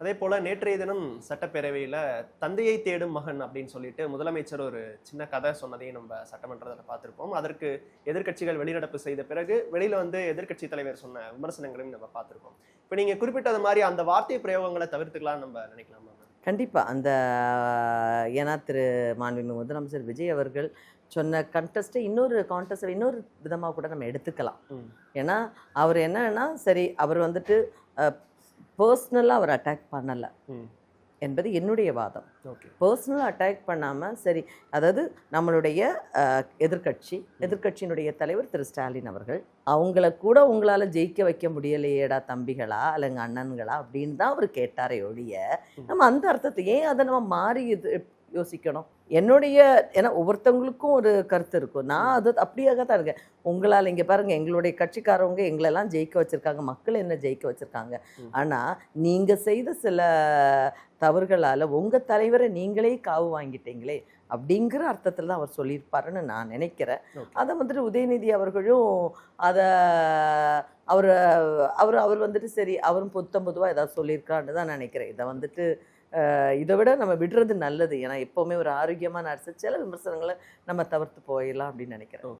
அதே போல நேற்றைய தினம் சட்டப்பேரவையில தந்தையை தேடும் மகன் அப்படின்னு சொல்லிட்டு முதலமைச்சர் ஒரு சின்ன கதை சொன்னதையும் நம்ம சட்டமன்றத்தில் பார்த்திருப்போம். அதற்கு எதிர்க்கட்சிகள் வெளிநடப்பு செய்த பிறகு வெளியில வந்து எதிர்க்கட்சி தலைவர் சொன்ன விமர்சனங்களையும் நம்ம பார்த்திருக்கோம். இப்ப நீங்க குறிப்பிட்டது மாதிரி அந்த வார்த்தை பிரயோகங்களை தவிர்த்துக்கலாம் நம்ம நினைக்கலாமா? கண்டிப்பா. ஏன்னா மாண்புமிகு முதலமைச்சர் விஜய் அவர்கள் சொன்ன கான்டெஸ்ட்டை இன்னொரு விதமா கூட நம்ம எடுத்துக்கலாம். ஏன்னா அவர் என்னன்னா, சரி அவர் வந்துட்டு பர்சனலா அவர் அட்டாக் பண்ணல என்பது என்னுடைய வாதம். பர்சனலாக அட்டாக் பண்ணாமல், சரி, அதாவது நம்மளுடைய எதிர்க்கட்சியினுடைய தலைவர் திரு ஸ்டாலின் அவர்கள் அவங்கள கூட உங்களால் ஜெயிக்க வைக்க முடியலையேடா தம்பிகளா அல்லங்க அண்ணன்களா அப்படின்னு தான் அவர் கேட்டாரே ஒழிய, நம்ம அந்த அர்த்தத்தை ஏன் அதை நம்ம மாறி யோசிக்கணும்? ஏன்னா ஒவ்வொருத்தவங்களுக்கும் ஒரு கருத்து இருக்கும். நான் அது அப்படியாக தான் இருக்கேன். உங்களால் இங்கே பாருங்கள், எங்களுடைய கட்சிக்காரவங்க எங்களெல்லாம் ஜெயிக்க வச்சுருக்காங்க, மக்கள் என்ன ஜெயிக்க வச்சுருக்காங்க. ஆனால் நீங்கள் செய்த சில தவறுகளால் உங்கள் தலைவரை நீங்களே காவு வாங்கிட்டீங்களே அப்படிங்கிற அர்த்தத்தில் தான் அவர் சொல்லியிருப்பாருன்னு நான் நினைக்கிறேன். அதை வந்துட்டு உதயநிதி அவர்களும் அதை அவர் அவர் அவர் வந்துட்டு சரி, அவரும் பொதுவாக ஏதாவது சொல்லியிருக்கான்னு தான் நினைக்கிறேன். இதை விட நம்ம விடுறது நல்லது. ஏன்னா எப்போவுமே ஒரு ஆரோக்கியமான அரசு சில விமர்சனங்களை நம்ம தவிர்த்து போயிடலாம் அப்படின்னு நினைக்கிறேன்.